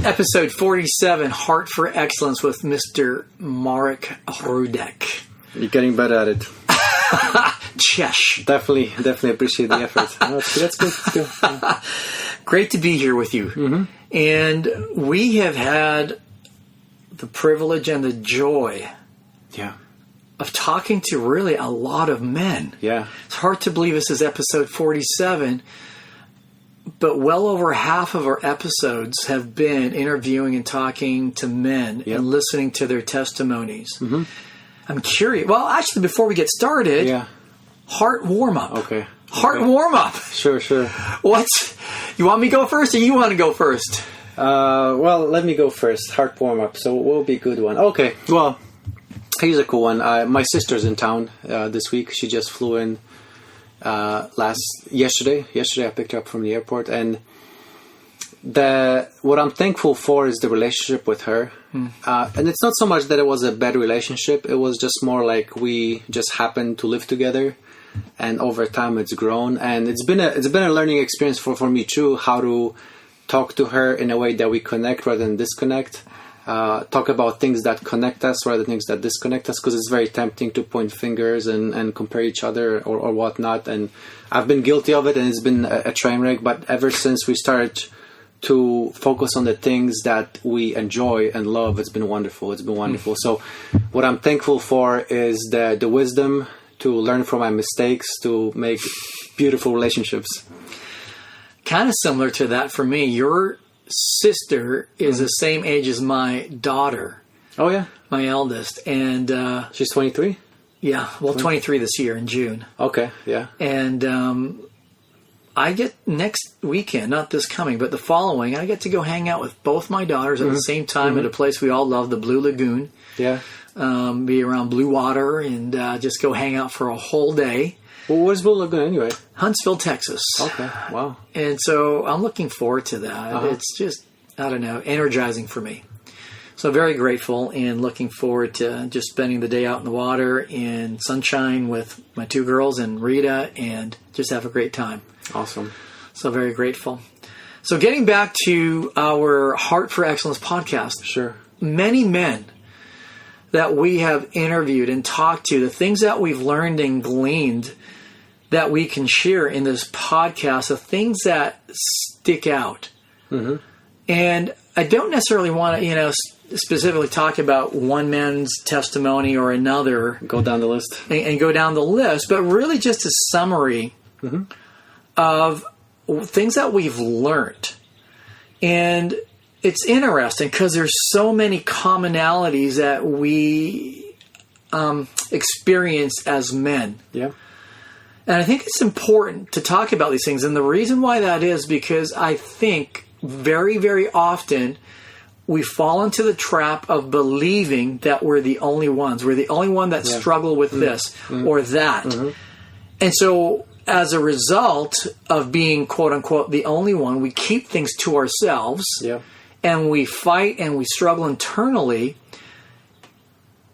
Episode 47, Heart for Excellence with Mr. Marek Rudak. You're getting better at it. Chesh. Definitely appreciate the effort. No, that's good. Yeah. Great to be here with you. Mm-hmm. And we have had the privilege and the joy of talking to really a lot of men. Yeah. It's hard to believe this is episode 47, but well over half of our episodes have been interviewing and talking to men and listening to their testimonies. Mm-hmm. I'm curious. Well, actually, before we get started, heart warm-up. Okay. Heart warm-up. Sure. You want me to go first or you want to go first? Well, let me go first. Heart warm-up. So it will be a good one. Okay. Well, here's a cool one. My sister's in town this week. She just flew in yesterday. Yesterday I picked her up from the airport. And what I'm thankful for is the relationship with her. And it's not so much that it was a bad relationship. It was just more like we just happened to live together. And over time it's grown. And it's been a learning experience for me too, how to talk to her in a way that we connect rather than disconnect. Talk about things that connect us rather than things that disconnect us, because it's very tempting to point fingers and compare each other or whatnot. And I've been guilty of it, and it's been a train wreck. But ever since we started to focus on the things that we enjoy and love, it's been wonderful. So what I'm thankful for is the wisdom to learn from my mistakes to make beautiful relationships. Kind of similar to that for me. Your sister is the same age as my daughter. Oh, yeah? My eldest. And she's 23? Yeah. Well, 23 this year in June. Okay, yeah. And I get next weekend, not this coming, but the following, I get to go hang out with both my daughters at the same time at a place we all love, the Blue Lagoon. Yeah. Be around blue water and just go hang out for a whole day. Well, where's Blue Lagoon anyway? Huntsville, Texas. Okay, wow. And so I'm looking forward to that. It's just, I don't know, energizing for me. So very grateful and looking forward to just spending the day out in the water in sunshine with my two girls and Rita and just have a great time. Awesome. So very grateful. So getting back to our Heart for Excellence podcast. Sure. Many men that we have interviewed and talked to, the things that we've learned and gleaned that we can share in this podcast, the things that stick out. Mm-hmm. And I don't necessarily want to, specifically talk about one man's testimony or another. Go down the list. And go down the list, but really just a summary of things that we've learned. And it's interesting because there's so many commonalities that we experience as men. Yeah. And I think it's important to talk about these things. And the reason why that is because I think very, very often we fall into the trap of believing that we're the only ones. We're the only one that struggle with this or that. And so as a result of being, quote unquote, the only one, we keep things to ourselves. Yeah. And we fight and we struggle internally.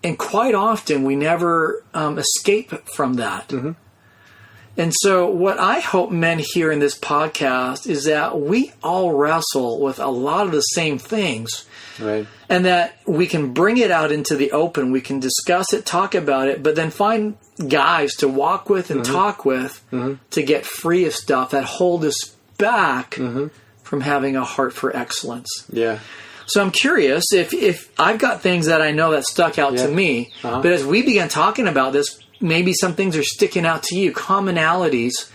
And quite often we never escape from that. And so what I hope men hear in this podcast is that we all wrestle with a lot of the same things. Right. And that we can bring it out into the open. We can discuss it, talk about it, but then find guys to walk with and talk with to get free of stuff that hold us back from having a heart for excellence. Yeah. So I'm curious if I've got things that I know that stuck out to me, but as we began talking about this, maybe some things are sticking out to you, commonalities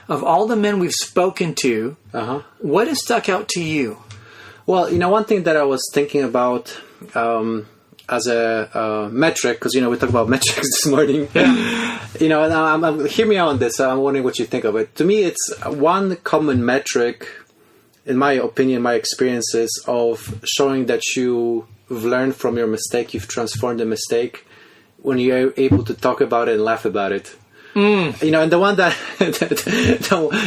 of all the men we've spoken to. What has stuck out to you? Well, one thing that I was thinking about as a metric, because, we talked about metrics this morning. And hear me out on this. I'm wondering what you think of it. To me, it's one common metric, in my opinion, my experiences of showing that you've learned from your mistake, you've transformed the mistake, when you're able to talk about it and laugh about it. You know, and the one that,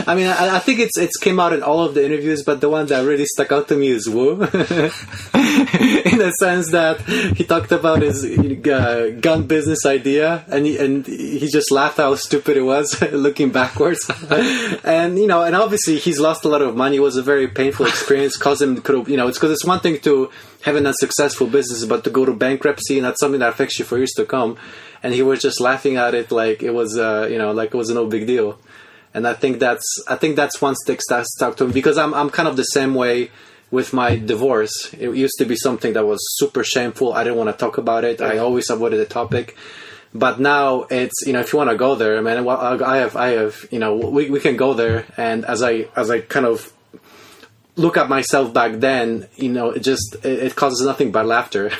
I mean, I think it's came out in all of the interviews, but the one that really stuck out to me is Wu, in the sense that he talked about his gun business idea, and he just laughed how stupid it was looking backwards, and you know, and obviously he's lost a lot of money. It was a very painful experience. It's because it's one thing to have an unsuccessful business, but to go to bankruptcy, and that's something that affects you for years to come. And he was just laughing at it like it was, like it was no big deal. And I think that's one stick that stuck to me, because I'm kind of the same way with my divorce. It used to be something that was super shameful. I didn't want to talk about it. I always avoided the topic. But now it's, you know, if you want to go there, man, I have, you know, we can go there. And as I kind of look at myself back then, you know, it causes nothing but laughter.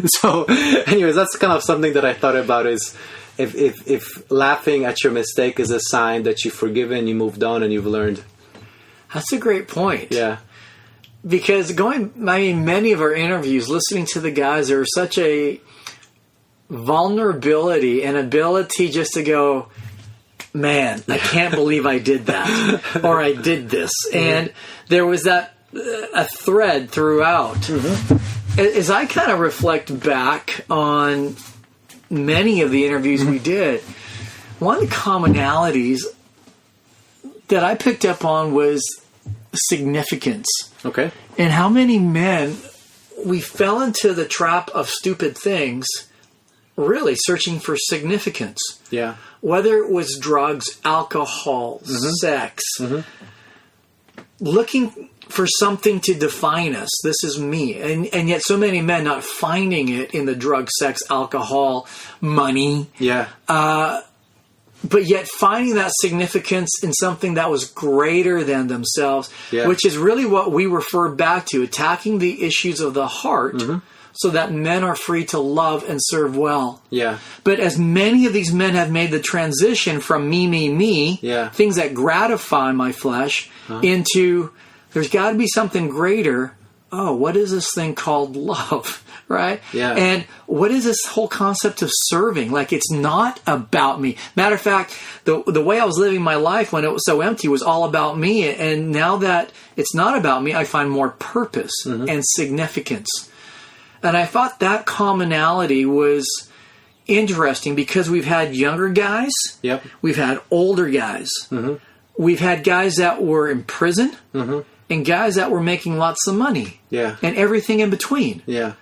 So anyways, that's kind of something that I thought about, is if laughing at your mistake is a sign that you've forgiven, you moved on, and you've learned. That's a great point. Yeah. Because many of our interviews, listening to the guys, there was such a vulnerability and ability just to go, man, I can't believe I did that, or I did this. And there was a thread throughout. As I kind of reflect back on many of the interviews we did, one of the commonalities that I picked up on was significance. Okay. And how many men, we fell into the trap of stupid things, really searching for significance. Yeah. Whether it was drugs, alcohol, sex, looking for something to define us. This is me. And yet so many men not finding it in the drug, sex, alcohol, money. Yeah. But yet finding that significance in something that was greater than themselves, which is really what we refer back to, attacking the issues of the heart, so that men are free to love and serve well. Yeah. But as many of these men have made the transition from me, things that gratify my flesh, into there's got to be something greater. Oh, what is this thing called love? Right? Yeah. And what is this whole concept of serving? Like, it's not about me. Matter of fact, the way I was living my life when it was so empty was all about me. And now that it's not about me, I find more purpose and significance. And I thought that commonality was interesting, because we've had younger guys. Yep. We've had older guys. We've had guys that were in prison and guys that were making lots of money. Yeah. And everything in between. Yeah.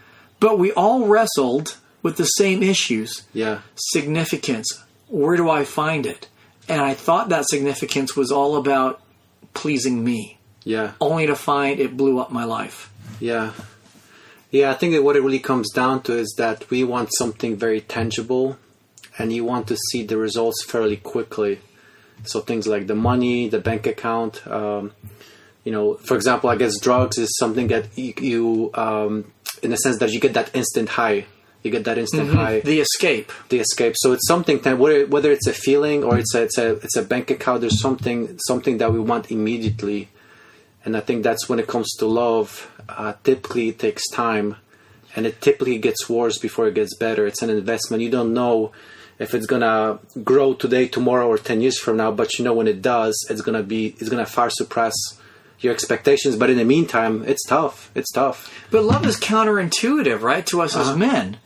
But we all wrestled with the same issues. Yeah. Significance. Where do I find it? And I thought that significance was all about pleasing me. Yeah. Only to find it blew up my life. Yeah. Yeah, I think that what it really comes down to is that we want something very tangible, and you want to see the results fairly quickly. So things like the money, the bank account, for example, I guess drugs is something that you in the sense that you get that instant high. You get that instant high. The escape. So it's something that whether it's a feeling or it's a bank account, there's something that we want immediately. And I think that's when it comes to love. Typically, it takes time, and it typically gets worse before it gets better. It's an investment. You don't know if it's gonna grow today, tomorrow, or 10 years from now, but you know when it does, it's gonna far surpass your expectations. But in the meantime, it's tough. But love is counterintuitive, right, to us as men.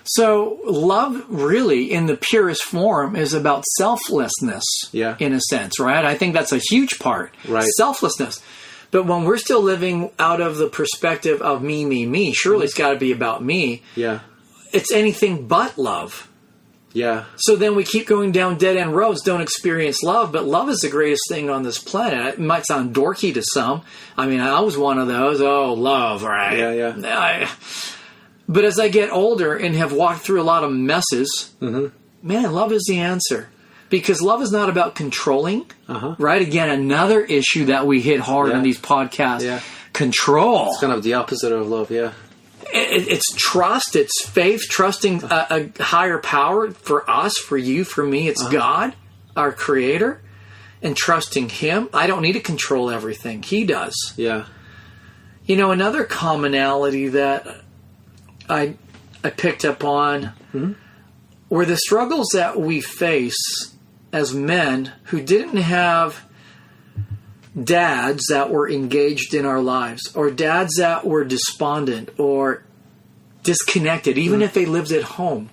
So love, really, in the purest form, is about selflessness, in a sense, right? I think that's a huge part, right? Selflessness. But when we're still living out of the perspective of me, surely it's got to be about me. Yeah. It's anything but love. Yeah. So then we keep going down dead-end roads, don't experience love, but love is the greatest thing on this planet. It might sound dorky to some. I mean, I was one of those. Oh, love, right? Yeah. But as I get older and have walked through a lot of messes, man, love is the answer. Because love is not about controlling, right? Again, another issue that we hit hard on these podcasts. Yeah. Control. It's kind of the opposite of love, It's trust, it's faith, trusting a higher power for us, for you, for me. It's God, our Creator, and trusting Him. I don't need to control everything. He does. Yeah. You know, another commonality that I picked up on were the struggles that we face as men who didn't have dads that were engaged in our lives, or dads that were despondent or disconnected, even if they lived at home.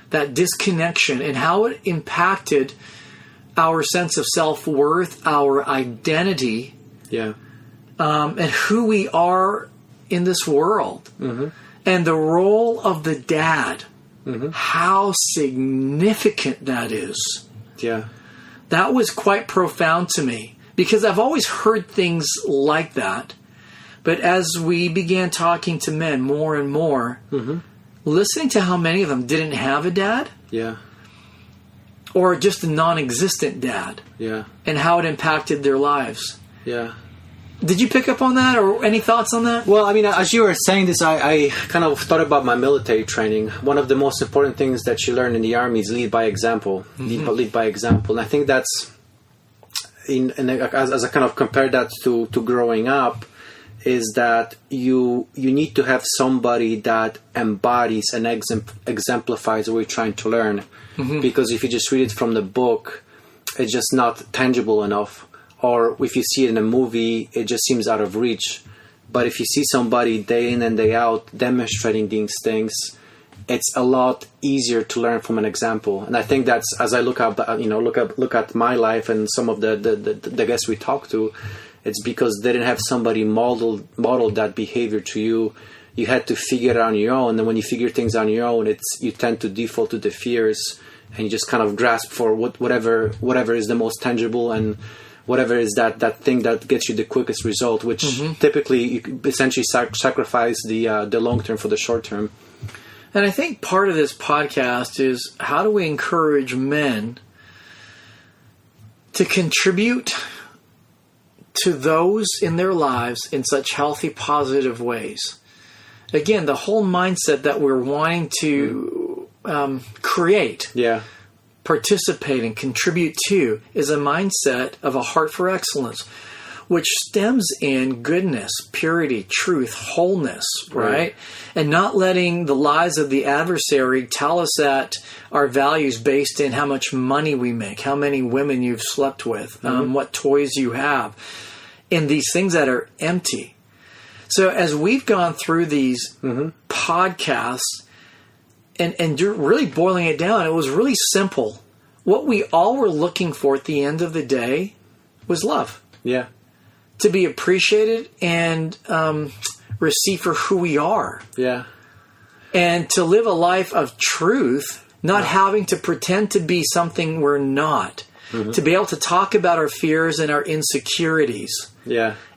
That disconnection and how it impacted our sense of self-worth, our identity, and who we are in this world. And the role of the dad, how significant that is. That was quite profound to me, because I've always heard things like that. But as we began talking to men more and more, listening to how many of them didn't have a dad, or just a non-existent dad, and how it impacted their lives. Did you pick up on that, or any thoughts on that? Well, I mean, as you were saying this, I kind of thought about my military training. One of the most important things that you learn in the Army is lead by example. Lead by example. And I think that's, as I kind of compare that to growing up, is that you need to have somebody that embodies and exemplifies what you're trying to learn. Because if you just read it from the book, it's just not tangible enough. Or if you see it in a movie, it just seems out of reach. But if you see somebody day in and day out demonstrating these things, it's a lot easier to learn from an example. And I think that's, as I look at my life and some of the guests we talk to, it's because they didn't have somebody model that behavior to you. You had to figure it out on your own. And when you figure things on your own, you tend to default to the fears, and you just kind of grasp for whatever is the most tangible, and whatever is that thing that gets you the quickest result, which typically you essentially sacrifice the long term for the short term. And I think part of this podcast is, how do we encourage men to contribute to those in their lives in such healthy, positive ways? Again, the whole mindset that we're wanting to create, participate and contribute to, is a mindset of a heart for excellence, which stems in goodness, purity, truth, wholeness, right? And not letting the lies of the adversary tell us that our values based in how much money we make, how many women you've slept with, what toys you have, and these things that are empty. So as we've gone through these podcasts and really boiling it down, it was really simple. What we all were looking for at the end of the day was love. To be appreciated and received for who we are. And to live a life of truth, not having to pretend to be something we're not. To be able to talk about our fears and our insecurities.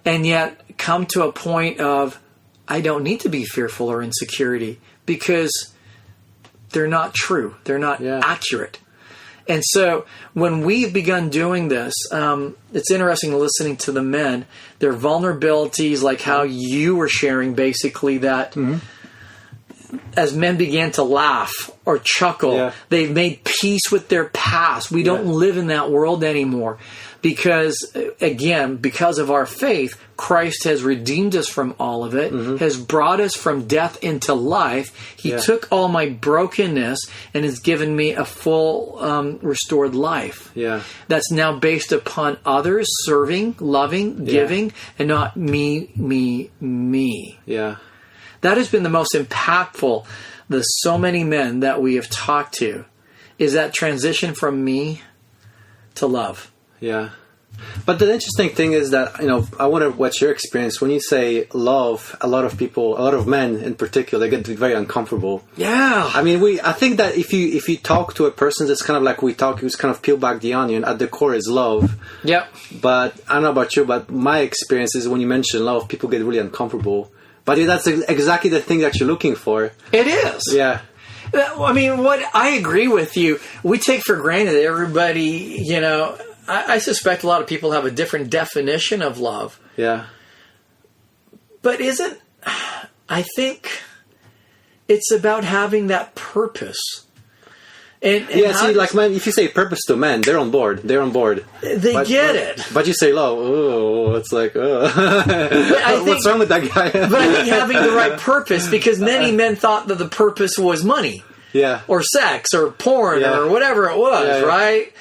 And yet come to a point of, I don't need to be fearful or insecurity, because they're not true. They're not accurate. And so when we've begun doing this, it's interesting listening to the men, their vulnerabilities, like how you were sharing basically that as men began to laugh or chuckle, they've made peace with their past. We don't live in that world anymore because, again, because of our faith, Christ has redeemed us from all of it, has brought us from death into life. He took all my brokenness and has given me a full restored life. That's now based upon others, serving, loving, giving, and not me. That has been the most impactful. The so many men that we have talked to is that transition from me to love. But the interesting thing is that, I wonder what's your experience when you say love. A lot of people, a lot of men in particular, they get very uncomfortable. I mean, I think that if you talk to a person, that's kind of like we talk. You just kind of peel back the onion. At the core is love. But I don't know about you, but my experience is when you mention love, people get really uncomfortable. But that's exactly the thing that you're looking for. It is. I mean, what I agree with you. We take for granted that everybody, I suspect a lot of people have a different definition of love. But I think it's about having that purpose. And see, like, man, if you say purpose to men, they're on board. They get it. But you say love, it's like, what's wrong with that guy? But I think having the right purpose, because many men thought that the purpose was money. Yeah. Or sex or porn or whatever it was, right?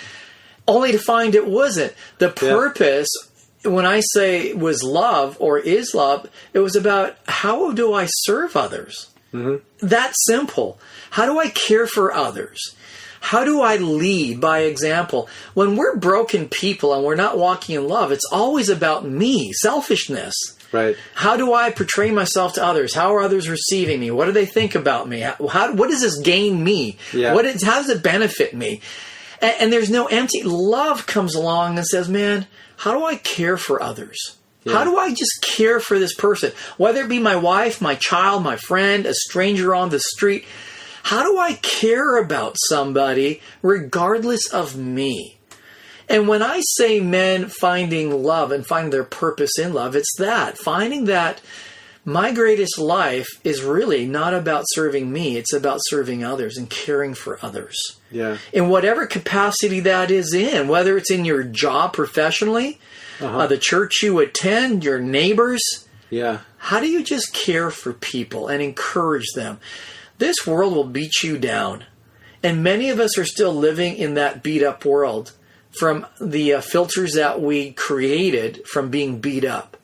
Only to find it wasn't. The purpose, when I say was love or is love, it was about how do I serve others? Mm-hmm. That simple. How do I care for others? How do I lead by example? When we're broken people and we're not walking in love, it's always about me, selfishness. Right. How do I portray myself to others? How are others receiving me? What do they think about me? What does this gain me? Yeah. How does it benefit me? And there's no empty. Love comes along and says, man, how do I care for others? Yeah. How do I just care for this person? Whether it be my wife, my child, my friend, a stranger on the street. How do I care about somebody regardless of me? And when I say men finding love and finding their purpose in love, it's that. Finding that my greatest life is really not about serving me. It's about serving others and caring for others. Yeah. In whatever capacity that is in, whether it's in your job professionally, the church you attend, your neighbors. Yeah. How do you just care for people and encourage them? This world will beat you down. And many of us are still living in that beat up world from the filters that we created from being beat up.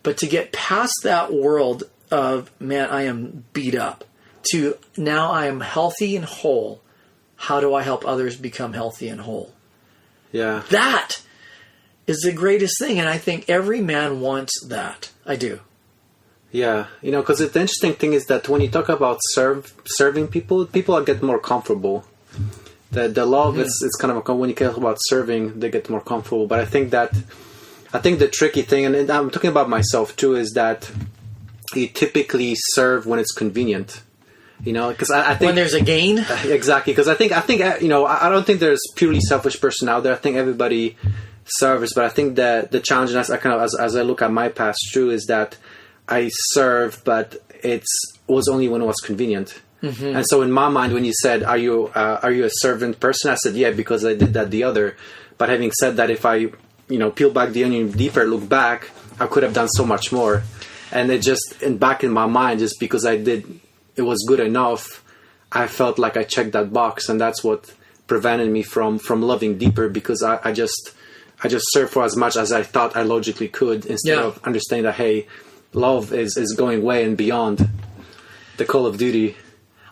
But to get past that world of, man, I am beat up, to now I am healthy and whole. How do I help others become healthy and whole? Yeah. That is the greatest thing. And I think every man wants that. I do. Yeah. Because the interesting thing is that when you talk about serving people get more comfortable. The love, it's kind of, when you talk about serving, they get more comfortable. But I think the tricky thing, and I'm talking about myself too, is that you typically serve when it's convenient. Because I think when there's a gain, exactly. Because I think I don't think there's purely selfish person out there. I think everybody serves, but I think that the challenge, and as I look at my past too, is that I serve, but it was only when it was convenient. Mm-hmm. And so in my mind, when you said, "Are you a servant person?" I said, "Yeah," because I did that the other. But having said that, if I peel back the onion deeper, look back, I could have done so much more. And it just, back in my mind, just because it was good enough, I felt like I checked that box, and that's what prevented me from loving deeper, because I just served for as much as I thought I logically could, instead of understanding that, hey, love is going way and beyond the call of duty.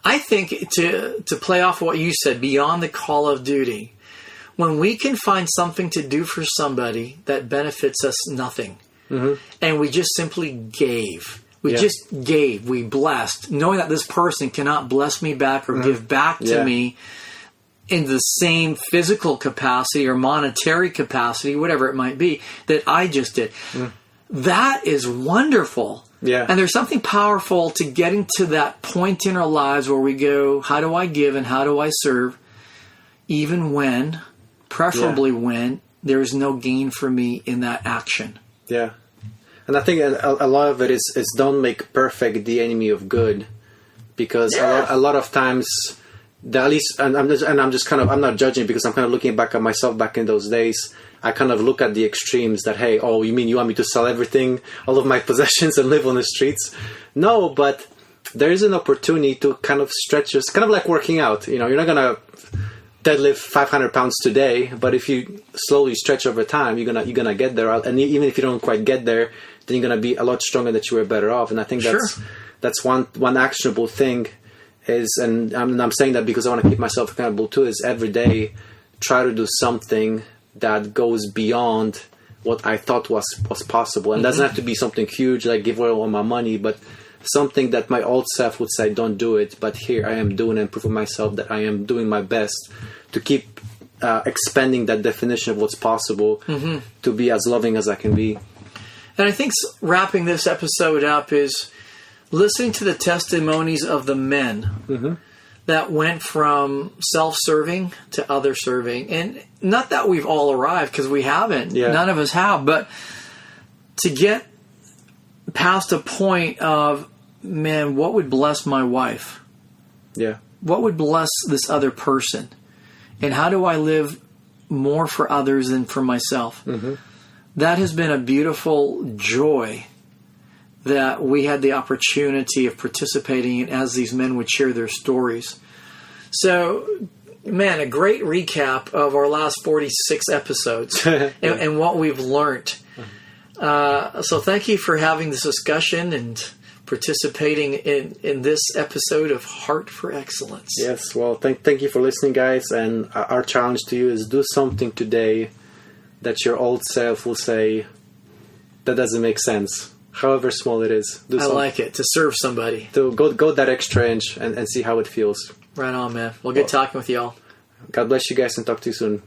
I think to play off what you said, beyond the call of duty, when we can find something to do for somebody that benefits us nothing, and we just simply gave. We just gave. We blessed, knowing that this person cannot bless me back or give back to me in the same physical capacity or monetary capacity, whatever it might be, that I just did. That is wonderful. Yeah. And there's something powerful to getting to that point in our lives where we go, how do I give and how do I serve, even when, preferably when, there is no gain for me in that action. Yeah. And I think a lot of it is don't make perfect the enemy of good, because a lot of times, at least, and I'm not judging, because I'm kind of looking back at myself back in those days. I kind of look at the extremes that, hey, oh, you mean you want me to sell everything, all of my possessions, and live on the streets? No, but there is an opportunity to kind of stretch yourself, kind of like working out. You're not going to deadlift 500 pounds today, but if you slowly stretch over time, you're gonna get there. And even if you don't quite get there, then you're gonna be a lot stronger, that you were better off. And I think that's one actionable thing is, and I'm saying that because I want to keep myself accountable too, is every day try to do something that goes beyond what I thought was possible. And it doesn't have to be something huge like give away all my money, but something that my old self would say, don't do it, but here I am doing it and proving myself that I am doing my best to keep expanding that definition of what's possible, to be as loving as I can be. And I think wrapping this episode up is listening to the testimonies of the men that went from self-serving to other-serving. And not that we've all arrived, because we haven't. Yeah. None of us have. But to get past a point of, man, what would bless my wife? Yeah. What would bless this other person? And how do I live more for others than for myself? That has been a beautiful joy that we had the opportunity of participating in as these men would share their stories. So, man, a great recap of our last 46 episodes and what we've learned. So thank you for having this discussion and participating in this episode of Heart for Excellence. Yes, well, thank you for listening, guys. And our challenge to you is do something today that your old self will say, that doesn't make sense. However small it is. I like it. To serve somebody. To go that extra inch and see how it feels. Right on, man. Well, good talking with y'all. God bless you guys and talk to you soon.